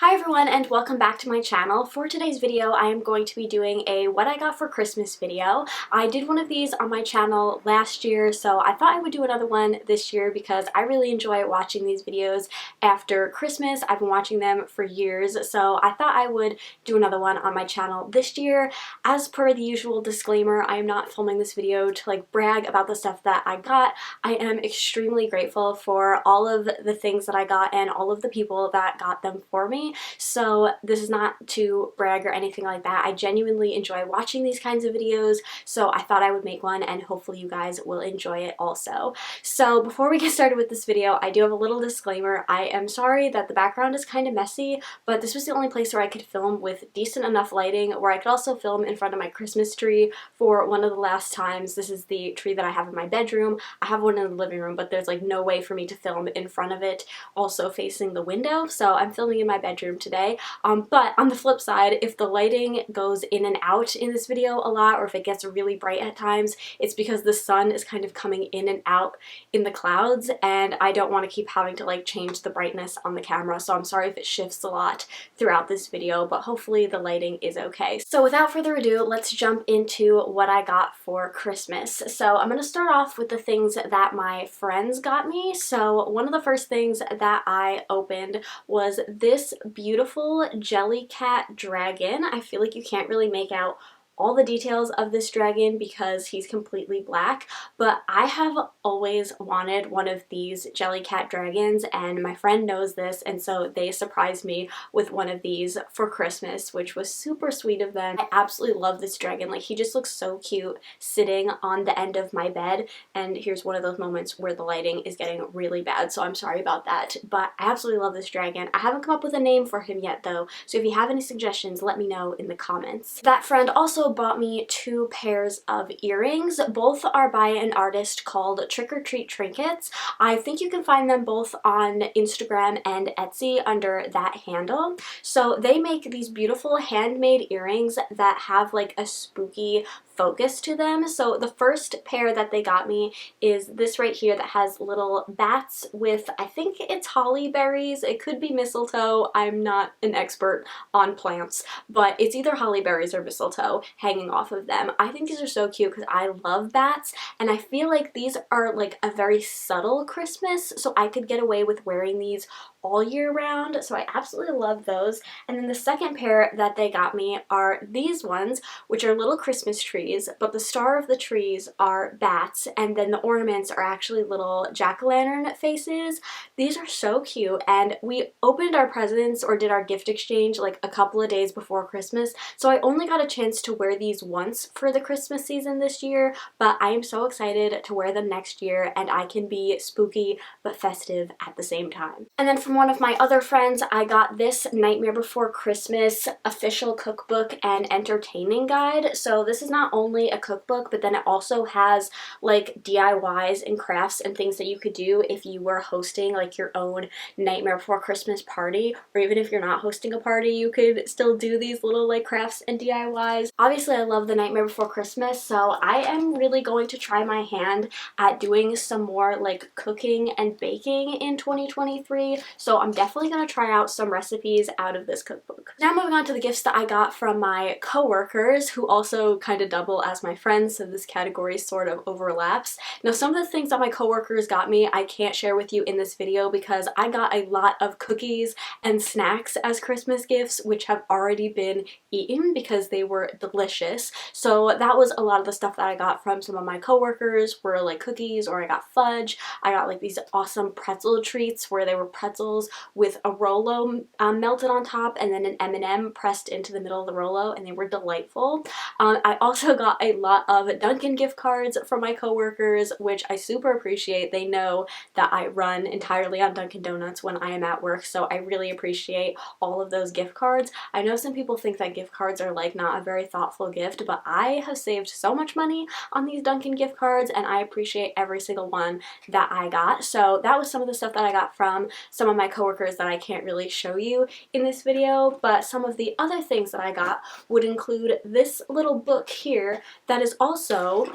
Hi everyone and welcome back to my channel. For today's video I am going to be doing a what I got for Christmas video. I did one of these on my channel last year, so I thought I would do another one this year because I really enjoy watching these videos after Christmas. I've been watching them for years, so I thought I would do another one on my channel this year. As per the usual disclaimer, I am not filming this video to brag about the stuff that I got. I am extremely grateful for all of the things that I got and all of the people that got them for me. So this is not to brag or anything like that. I genuinely enjoy watching these kinds of videos, so I thought I would make one and hopefully you guys will enjoy it also. So before we get started with this video, I do have a little disclaimer. I am sorry that the background is kind of messy, but this was the only place where I could film with decent enough lighting, where I could also film in front of my Christmas tree for one of the last times. This is the tree that I have in my bedroom. I have one in the living room, but there's no way for me to film in front of it, also facing the window, so I'm filming in my bedroom today. But on the flip side, if the lighting goes in and out in this video a lot, or if it gets really bright at times, it's because the sun is kind of coming in and out in the clouds, and I don't want to keep having to change the brightness on the camera, so I'm sorry if it shifts a lot throughout this video, but hopefully the lighting is okay. So without further ado, let's jump into what I got for Christmas. So I'm going to start off with the things that my friends got me. So one of the first things that I opened was this beautiful Jellycat dragon. I feel like you can't really make out all the details of this dragon because he's completely black, but I have always wanted one of these Jellycat dragons, and my friend knows this, and so they surprised me with one of these for Christmas, which was super sweet of them. I absolutely love this dragon. He just looks so cute sitting on the end of my bed, and here's one of those moments where the lighting is getting really bad, so I'm sorry about that, but I absolutely love this dragon. I haven't come up with a name for him yet though, so if you have any suggestions, let me know in the comments. That friend also bought me two pairs of earrings. Both are by an artist called Trick or Treat Trinkets. I think you can find them both on Instagram and Etsy under that handle. So they make these beautiful handmade earrings that have a spooky focus to them. So the first pair that they got me is this right here that has little bats with, I think it's holly berries, it could be mistletoe, I'm not an expert on plants, but it's either holly berries or mistletoe hanging off of them. I think these are so cute because I love bats, and I feel like these are a very subtle Christmas, so I could get away with wearing these all year round, so I absolutely love those. And then the second pair that they got me are these ones, which are little Christmas trees, but the star of the trees are bats, and then the ornaments are actually little jack-o'-lantern faces. These are so cute, and we opened our presents or did our gift exchange a couple of days before Christmas, so I only got a chance to wear these once for the Christmas season this year, but I am so excited to wear them next year, and I can be spooky but festive at the same time. And then from one of my other friends, I got this Nightmare Before Christmas official cookbook and entertaining guide. So this is not only a cookbook, but then it also has DIYs and crafts and things that you could do if you were hosting your own Nightmare Before Christmas party, or even if you're not hosting a party, you could still do these little crafts and DIYs. Obviously, I love the Nightmare Before Christmas, so I am really going to try my hand at doing some more cooking and baking in 2023. So I'm definitely going to try out some recipes out of this cookbook. Now moving on to the gifts that I got from my coworkers, who also kind of double as my friends, so this category sort of overlaps. Now some of the things that my coworkers got me I can't share with you in this video because I got a lot of cookies and snacks as Christmas gifts, which have already been eaten because they were delicious. So that was a lot of the stuff that I got from some of my coworkers were cookies, or I got fudge. I got these awesome pretzel treats where they were pretzels with a Rolo melted on top and then an M&M pressed into the middle of the Rolo, and they were delightful. I also got a lot of Dunkin' gift cards from my coworkers, which I super appreciate. They know that I run entirely on Dunkin' Donuts when I am at work, so I really appreciate all of those gift cards. I know some people think that gift cards are not a very thoughtful gift, but I have saved so much money on these Dunkin' gift cards, and I appreciate every single one that I got. So that was some of the stuff that I got from some of my coworkers that I can't really show you in this video, but some of the other things that I got would include this little book here that is also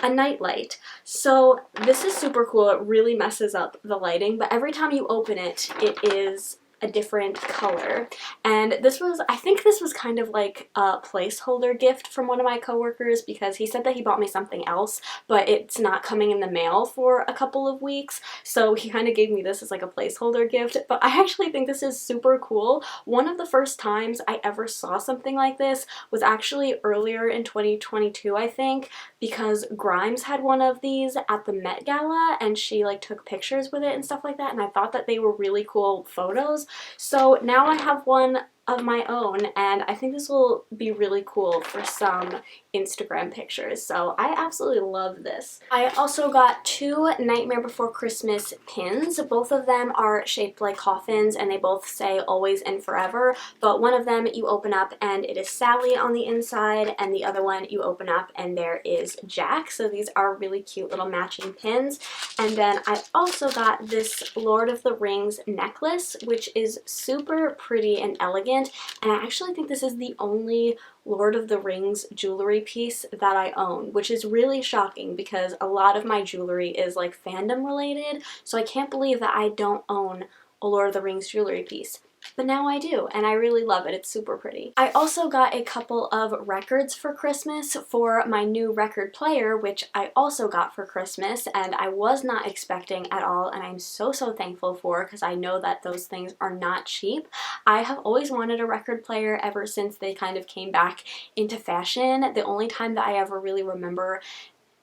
a nightlight. So this is super cool. It really messes up the lighting, but every time you open it, it is a different color. And this was, I think this was kind of like a placeholder gift from one of my coworkers, because he said that he bought me something else, but it's not coming in the mail for a couple of weeks, so he kind of gave me this as like a placeholder gift. But I actually think this is super cool. One of the first times I ever saw something like this was actually earlier in 2022, I think, because Grimes had one of these at the Met Gala, and she like took pictures with it and stuff like that, and I thought that they were really cool photos. So now I have one of my own, and I think this will be really cool for some Instagram pictures. So I absolutely love this. I also got two Nightmare Before Christmas pins. Both of them are shaped like coffins, and they both say always and forever, but one of them you open up and it is Sally on the inside, and the other one you open up and there is Jack. So these are really cute little matching pins. And then I also got this Lord of the Rings necklace, which is super pretty and elegant. And I actually think this is the only Lord of the Rings jewelry piece that I own, which is really shocking because a lot of my jewelry is like fandom related, so I can't believe that I don't own a Lord of the Rings jewelry piece. But now I do, and I really love it. It's super pretty. I also got a couple of records for Christmas for my new record player, which I also got for Christmas, and I was not expecting at all, and I'm so thankful for, because I know that those things are not cheap. I have always wanted a record player ever since they kind of came back into fashion. The only time that I ever really remember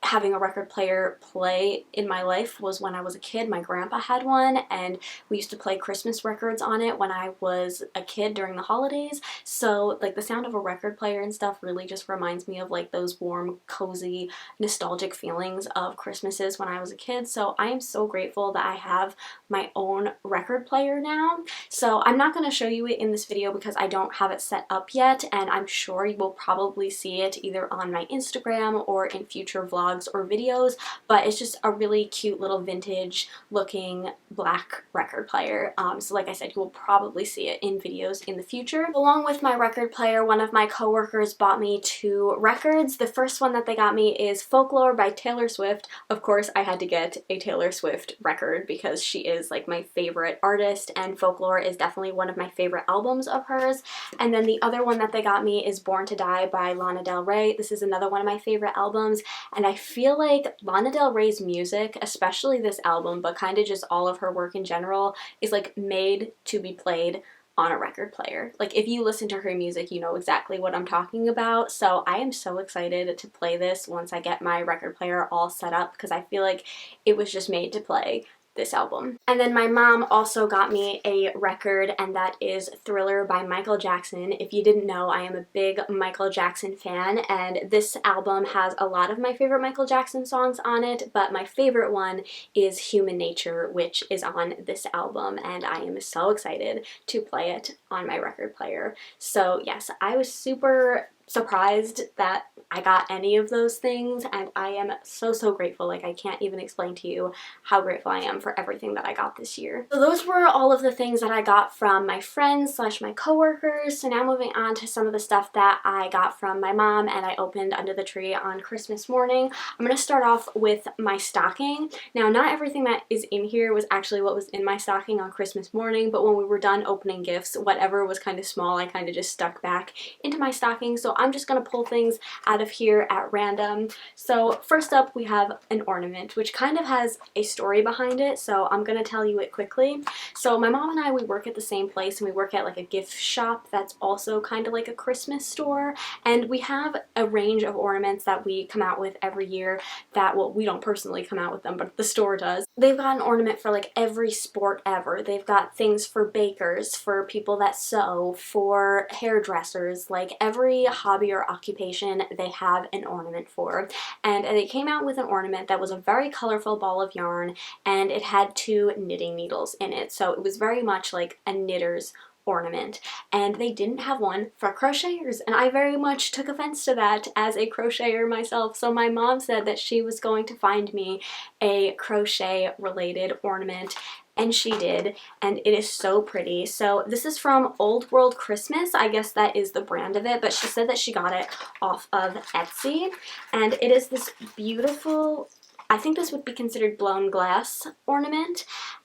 having a record player play in my life was when I was a kid. My grandpa had one, and we used to play Christmas records on it when I was a kid during the holidays. So like the sound of a record player and stuff really just reminds me of like those warm, cozy, nostalgic feelings of Christmases when I was a kid. So I am so grateful that I have my own record player now. So I'm not going to show you it in this video because I don't have it set up yet, and I'm sure you will probably see it either on my Instagram or in future vlogs or videos, but it's just a really cute little vintage looking black record player. So like I said, you will probably see it in videos in the future. Along with my record player, one of my coworkers bought me two records. The first one that they got me is Folklore by Taylor Swift. Of course, I had to get a Taylor Swift record because she is like my favorite artist, and Folklore is definitely one of my favorite albums of hers. And then the other one that they got me is Born to Die by Lana Del Rey. This is another one of my favorite albums, and I feel like Lana Del Rey's music, especially this album, but kind of just all of her work in general, is like made to be played on a record player. Like if you listen to her music, you know exactly what I'm talking about. So I am so excited to play this once I get my record player all set up, because I feel like it was just made to play this album. And then my mom also got me a record, and that is Thriller by Michael Jackson. If you didn't know, I am a big Michael Jackson fan, and this album has a lot of my favorite Michael Jackson songs on it, but my favorite one is Human Nature, which is on this album, and I am so excited to play it on my record player. So yes, I was super surprised that I got any of those things, and I am so grateful. Like I can't even explain to you how grateful I am for everything that I got this year. So those were all of the things that I got from my friends slash my coworkers. So now moving on to some of the stuff that I got from my mom and I opened under the tree on Christmas morning. I'm going to start off with my stocking. Now not everything that is in here was actually what was in my stocking on Christmas morning, but when we were done opening gifts, whatever was kind of small I kind of just stuck back into my stocking. So I'm just going to pull things out of here at random. So first up we have an ornament, which kind of has a story behind it, so I'm going to tell you it quickly. So my mom and I, we work at the same place, and we work at like a gift shop that's also kind of like a Christmas store, and we have a range of ornaments that we come out with every year that, well, we don't personally come out with them, but the store does. They've got an ornament for like every sport ever. They've got things for bakers, for people that sew, for hairdressers, like every hobby or occupation they have an ornament for. And they came out with an ornament that was a very colorful ball of yarn, and it had two knitting needles in it, so it was very much like a knitter's ornament, and they didn't have one for crocheters, and I very much took offense to that as a crocheter myself. So my mom said that she was going to find me a crochet related ornament, and she did, and it is so pretty. So this is from Old World Christmas. I guess that is the brand of it, but she said that she got it off of Etsy, and it is this beautiful, I think this would be considered blown glass ornament,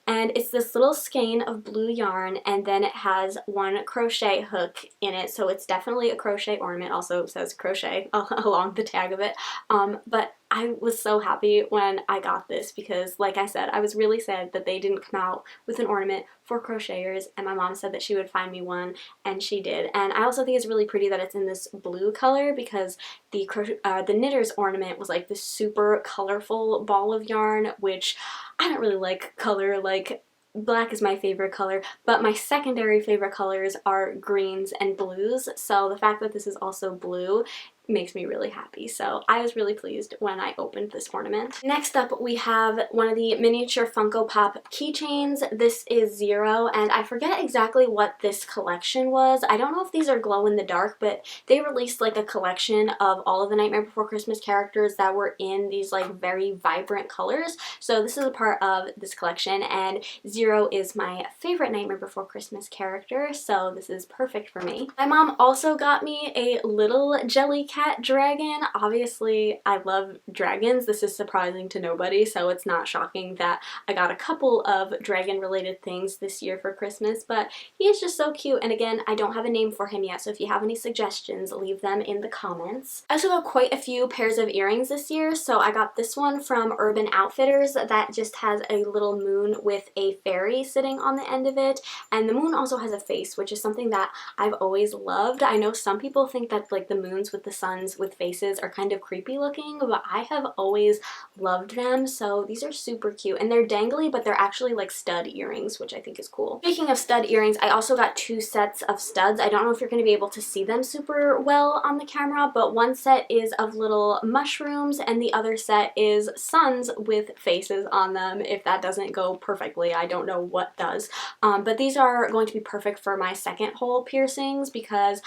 and it's this little skein of blue yarn, and then it has one crochet hook in it, so it's definitely a crochet ornament. Also says crochet along the tag of it, but I was so happy when I got this because, like I said, I was really sad that they didn't come out with an ornament for crocheters, and my mom said that she would find me one, and she did. And I also think it's really pretty that it's in this blue color because the knitter's ornament was like this super colorful ball of yarn, which I don't really like color. Like, black is my favorite color, but my secondary favorite colors are greens and blues, so the fact that this is also blue makes me really happy. So I was really pleased when I opened this ornament. Next up, we have one of the miniature Funko Pop keychains. This is Zero, and I forget exactly what this collection was. I don't know if these are glow in the dark, but they released like a collection of all of the Nightmare Before Christmas characters that were in these like very vibrant colors. So this is a part of this collection, and Zero is my favorite Nightmare Before Christmas character, so this is perfect for me. My mom also got me a little Jellycat dragon. Obviously, I love dragons. This is surprising to nobody, so it's not shocking that I got a couple of dragon-related things this year for Christmas, but he is just so cute, and again, I don't have a name for him yet, so if you have any suggestions, leave them in the comments. I also got quite a few pairs of earrings this year, so I got this one from Urban Outfitters that just has a little moon with a fairy sitting on the end of it, and the moon also has a face, which is something that I've always loved. I know some people think that like the moons with the suns with faces are kind of creepy looking, but I have always loved them, so these are super cute, and they're dangly, but they're actually like stud earrings, which I think is cool. Speaking of stud earrings, I also got two sets of studs. I don't know if you're going to be able to see them super well on the camera, but one set is of little mushrooms, and the other set is suns with faces on them. If that doesn't go perfectly, I don't know what does, but these are going to be perfect for my second hole piercings because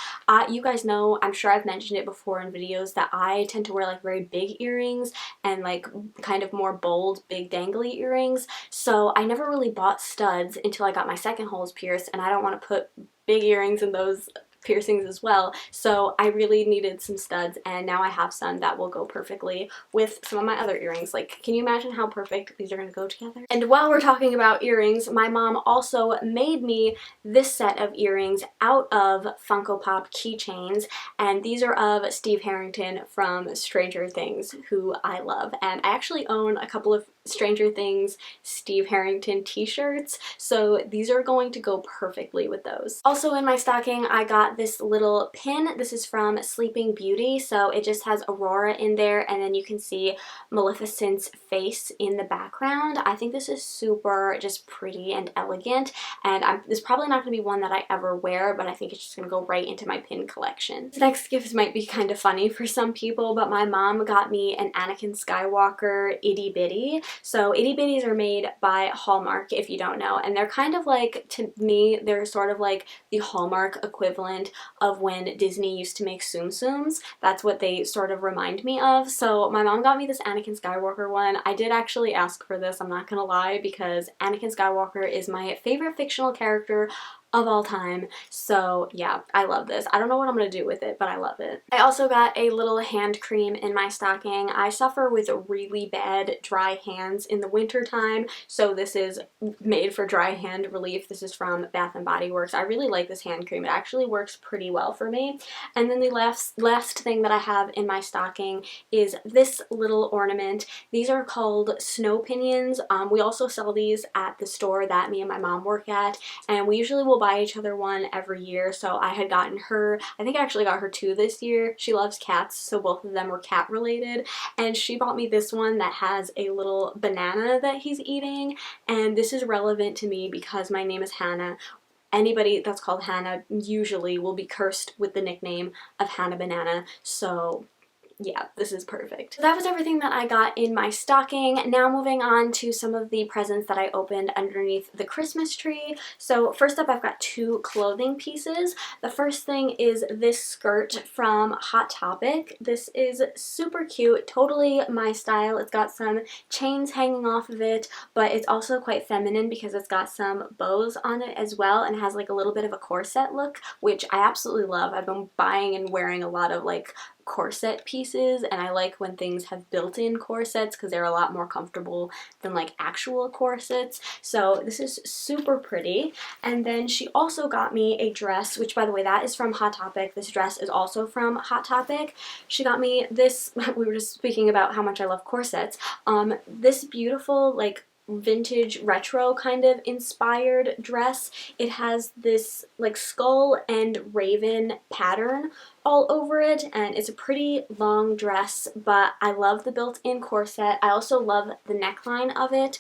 you guys know, I'm sure I've mentioned it before in videos, that I tend to wear like very big earrings and like kind of more bold, big dangly earrings, so I never really bought studs until I got my second holes pierced, and I don't want to put big earrings in those piercings as well, so I really needed some studs, and now I have some that will go perfectly with some of my other earrings. Like, can you imagine how perfect these are going to go together? And while we're talking about earrings, my mom also made me this set of earrings out of Funko Pop keychains, and these are of Steve Harrington from Stranger Things, who I love, and I actually own a couple of Stranger Things Steve Harrington t-shirts, so these are going to go perfectly with those. Also in my stocking, I got this little pin. This is from Sleeping Beauty, so it just has Aurora in there, and then you can see Maleficent's face in the background. I think this is super just pretty and elegant, and this is probably not going to be one that I ever wear, but I think it's just going to go right into my pin collection. This next gift might be kind of funny for some people, but my mom got me an Anakin Skywalker itty bitty. So itty bitties are made by Hallmark, if you don't know, and they're kind of like, to me, they're sort of like the Hallmark equivalent of when Disney used to make Tsum Tsums. That's what they sort of remind me of. So my mom got me this Anakin Skywalker one. I did actually ask for this, I'm not gonna lie, because Anakin Skywalker is my favorite fictional character of all time, so yeah, I love this. I don't know what I'm gonna do with it, but I love it. I also got a little hand cream in my stocking. I suffer with really bad dry hands in the winter time, so this is made for dry hand relief. This is from Bath & Body Works. I really like this hand cream. It actually works pretty well for me. And then the last thing that I have in my stocking is this little ornament. These are called snow pinions. We also sell these at the store that me and my mom work at, and we usually will buy each other one every year. So I had gotten her, I think I actually got her two this year. She loves cats, so both of them were cat related, and she bought me this one that has a little banana that he's eating, and this is relevant to me because my name is Hannah. Anybody that's called Hannah usually will be cursed with the nickname of Hannah Banana, so yeah, this is perfect. So that was everything that I got in my stocking. Now moving on to some of the presents that I opened underneath the Christmas tree. So first up, I've got two clothing pieces. The first thing is this skirt from Hot Topic. This is super cute, totally my style. It's got some chains hanging off of it, but it's also quite feminine because it's got some bows on it as well, and has like a little bit of a corset look, which I absolutely love. I've been buying and wearing a lot of like corset pieces, and I like when things have built-in corsets because they're a lot more comfortable than like actual corsets. So this is super pretty. And then she also got me a dress, which by the way, that is from Hot Topic. This dress is also from Hot Topic. She got me this, we were just speaking about how much I love corsets, this beautiful like vintage retro kind of inspired dress. It has this like skull and raven pattern all over it, and it's a pretty long dress, but I love the built-in corset. I also love the neckline of it.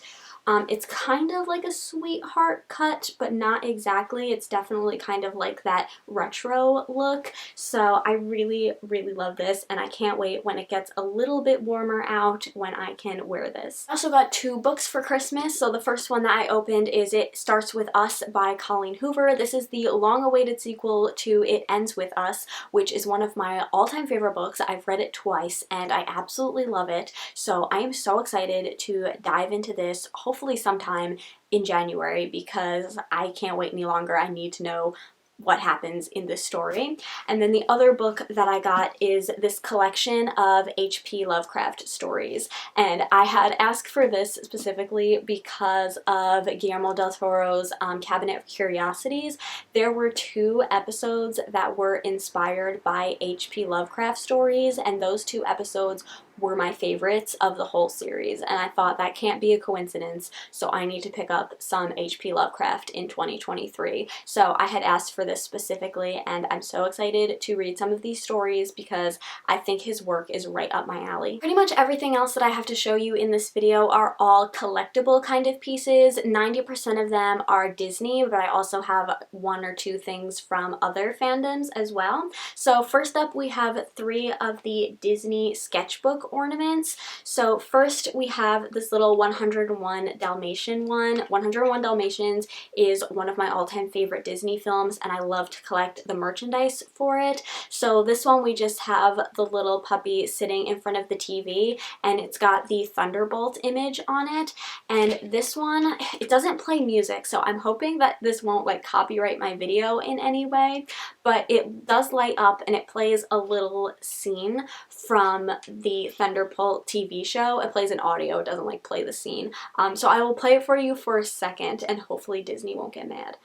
It's kind of like a sweetheart cut, but not exactly. It's definitely kind of like that retro look. So I really, really love this, and I can't wait when it gets a little bit warmer out when I can wear this. I also got 2 books for Christmas. So the first one that I opened is It Starts With Us by Colleen Hoover. This is the long-awaited sequel to It Ends With Us, which is one of my all-time favorite books. I've read it twice, and I absolutely love it. So I am so excited to dive into this, hopefully sometime in January, because I can't wait any longer. I need to know what happens in this story. And then the other book that I got is this collection of H.P. Lovecraft stories. And I had asked for this specifically because of Guillermo del Toro's Cabinet of Curiosities. There were 2 episodes that were inspired by H.P. Lovecraft stories, and those 2 episodes were my favorites of the whole series, and I thought that can't be a coincidence, so I need to pick up some H.P. Lovecraft in 2023. So I had asked for this specifically, and I'm so excited to read some of these stories because I think his work is right up my alley. Pretty much everything else that I have to show you in this video are all collectible kind of pieces. 90% of them are Disney, but I also have 1 or 2 things from other fandoms as well. So first up, we have 3 of the Disney sketchbook ornaments. So first we have this little 101 Dalmatian one. 101 Dalmatians is one of my all-time favorite Disney films, and I love to collect the merchandise for it. So this one, we just have the little puppy sitting in front of the TV, and it's got the Thunderbolt image on it. And this one, it doesn't play music, so I'm hoping that this won't like copyright my video in any way, but it does light up and it plays a little scene from the Thunderbolt TV show. It plays an audio, it doesn't like play the scene. So I will play it for you for a second, and hopefully Disney won't get mad.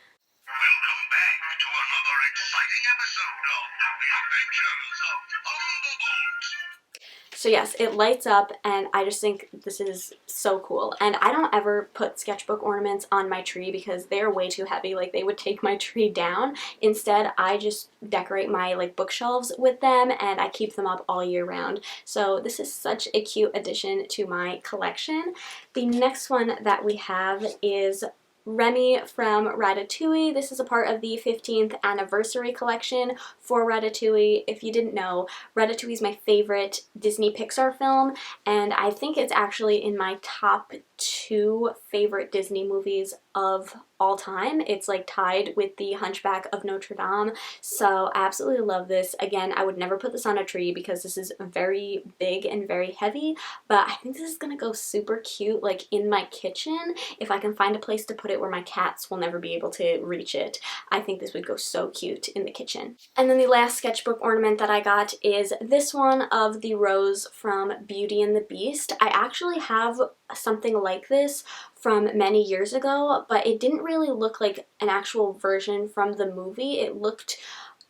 Welcome back to another exciting episode of The Adventures of Thunderbolt. So yes, it lights up, and I just think this is so cool. And I don't ever put sketchbook ornaments on my tree because they're way too heavy. Like, they would take my tree down. Instead, I just decorate my like bookshelves with them, and I keep them up all year round. So this is such a cute addition to my collection. The next one that we have is Remy from Ratatouille. This is a part of the 15th anniversary collection for Ratatouille. If you didn't know, Ratatouille is my favorite Disney Pixar film, and I think it's actually in my top 2 favorite Disney movies of all time. It's like tied with The Hunchback of Notre Dame, so I absolutely love this. Again, I would never put this on a tree because this is very big and very heavy, but I think this is gonna go super cute like in my kitchen. If I can find a place to put it where my cats will never be able to reach it, I think this would go so cute in the kitchen. And then the last sketchbook ornament that I got is this one of the rose from Beauty and the Beast. I actually have something like this from many years ago, but it didn't really look like an actual version from the movie. It looked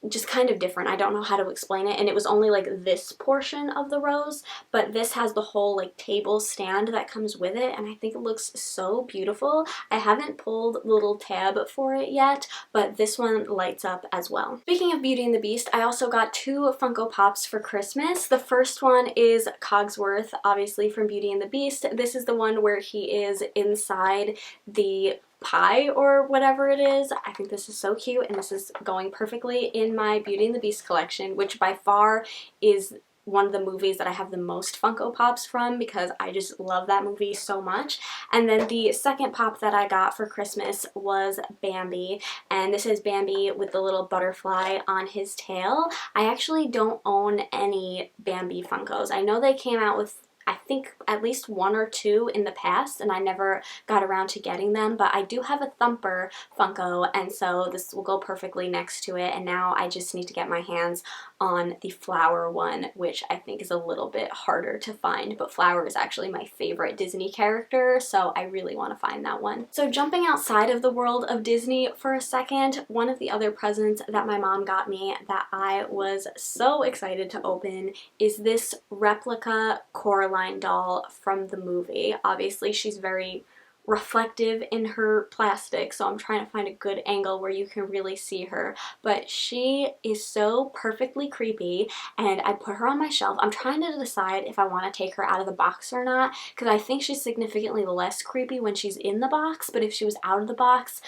just kind of different. I don't know how to explain it, and it was only like this portion of the rose, but this has the whole like table stand that comes with it, and I think it looks so beautiful. I haven't pulled the little tab for it yet, but this one lights up as well. Speaking of Beauty and the Beast, I also got 2 Funko Pops for Christmas. The first one is Cogsworth, obviously from Beauty and the Beast. This is the one where he is inside the pie or whatever it is. I think this is so cute, and this is going perfectly in my Beauty and the Beast collection, which by far is one of the movies that I have the most Funko Pops from because I just love that movie so much. And then the second pop that I got for Christmas was Bambi, and this is Bambi with the little butterfly on his tail. I actually don't own any Bambi Funkos. I know they came out with I think at least one or two in the past, and I never got around to getting them, but I do have a Thumper Funko, and so this will go perfectly next to it, and now I just need to get my hands on the Flower one, which I think is a little bit harder to find, but Flower is actually my favorite Disney character, so I really want to find that one. So jumping outside of the world of Disney for a second, one of the other presents that my mom got me that I was so excited to open is this replica Coraline doll from the movie. Obviously, she's very reflective in her plastic, so I'm trying to find a good angle where you can really see her, but she is so perfectly creepy, and I put her on my shelf. I'm trying to decide if I want to take her out of the box or not, because I think she's significantly less creepy when she's in the box, but if she was out of the box,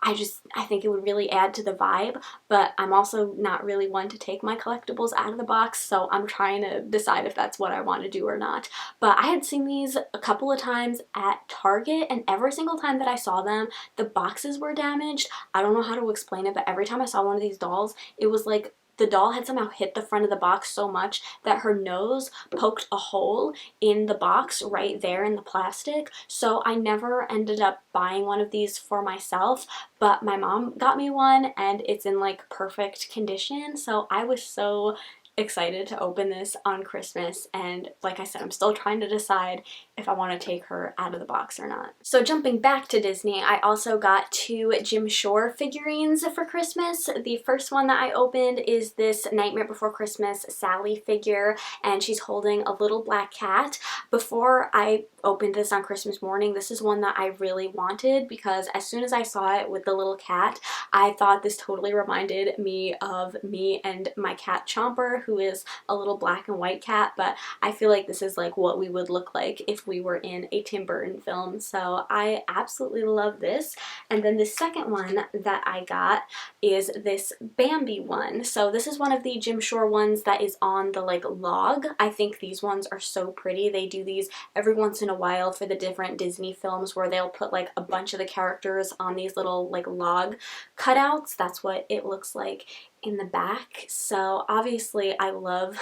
I think it would really add to the vibe, but I'm also not really one to take my collectibles out of the box, so I'm trying to decide if that's what I want to do or not. But I had seen these a couple of times at Target, and every single time that I saw them, the boxes were damaged. I don't know how to explain it, but every time I saw one of these dolls, it was like the doll had somehow hit the front of the box so much that her nose poked a hole in the box right there in the plastic. So I never ended up buying one of these for myself, but my mom got me one and it's in like perfect condition. So I was so excited to open this on Christmas, and like I said, I'm still trying to decide if I want to take her out of the box or not. So jumping back to Disney, I also got two Jim Shore figurines for Christmas. The first one that I opened is this Nightmare Before Christmas Sally figure, and she's holding a little black cat. Before I opened this on Christmas morning, this is one that I really wanted because as soon as I saw it with the little cat, I thought this totally reminded me of me and my cat Chomper, who is a little black and white cat, but I feel like this is like what we would look like if we were in a Tim Burton film, so I absolutely love this. And then the second one that I got is this Bambi one. So this is one of the Jim Shore ones that is on the like log. I think these ones are so pretty. They do these every once in a while for the different Disney films where they'll put like a bunch of the characters on these little like log cutouts. That's what it looks like in the back. So obviously I love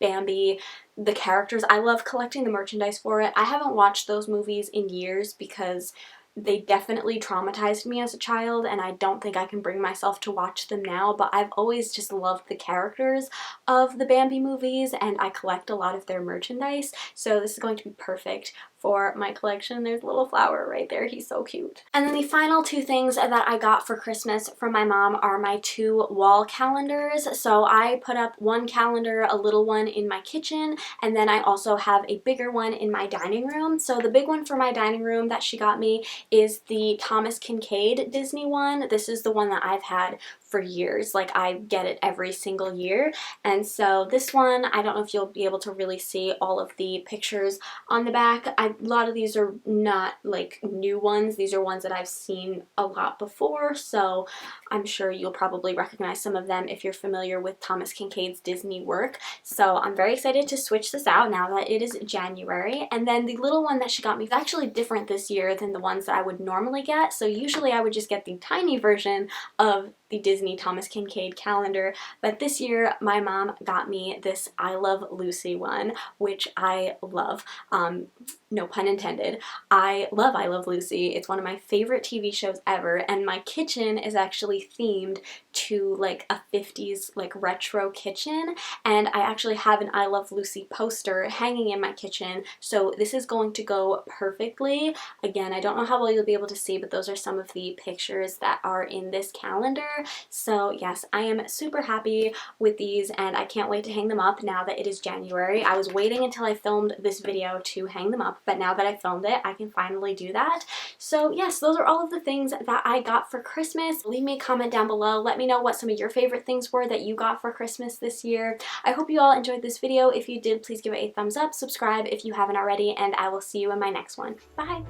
Bambi, the characters. I love collecting the merchandise for it. I haven't watched those movies in years because they definitely traumatized me as a child, and I don't think I can bring myself to watch them now, but I've always just loved the characters of the Bambi movies, and I collect a lot of their merchandise, so this is going to be perfect for my collection. There's a little flower right there. He's so cute. And then the final two things that I got for Christmas from my mom are my two wall calendars. So I put up one calendar, a little one in my kitchen, and then I also have a bigger one in my dining room. So the big one for my dining room that she got me is the Thomas Kincaid Disney one. This is the one that I've had for years. Like I get it every single year. And so this one, I don't know if you'll be able to really see all of the pictures on the back. A lot of these are not like new ones. These are ones that I've seen a lot before, so I'm sure you'll probably recognize some of them if you're familiar with Thomas Kincaid's Disney work. So I'm very excited to switch this out now that it is January. And then the little one that she got me is actually different this year than the ones that I would normally get. So usually I would just get the tiny version of the Disney Thomas Kincaid calendar, but this year my mom got me this I Love Lucy one, which I love. No pun intended. I love Lucy. It's one of my favorite TV shows ever, and my kitchen is actually themed to like a 50s like retro kitchen, and I actually have an I Love Lucy poster hanging in my kitchen, so this is going to go perfectly. Again, I don't know how well you'll be able to see, but those are some of the pictures that are in this calendar. So yes, I am super happy with these, and I can't wait to hang them up now that it is January. I was waiting until I filmed this video to hang them up, but now that I filmed it, I can finally do that. So yes, those are all of the things that I got for Christmas. Leave me a comment down below. Let me know what some of your favorite things were that you got for Christmas this year. I hope you all enjoyed this video. If you did, please give it a thumbs up, subscribe if you haven't already, and I will see you in my next one. Bye!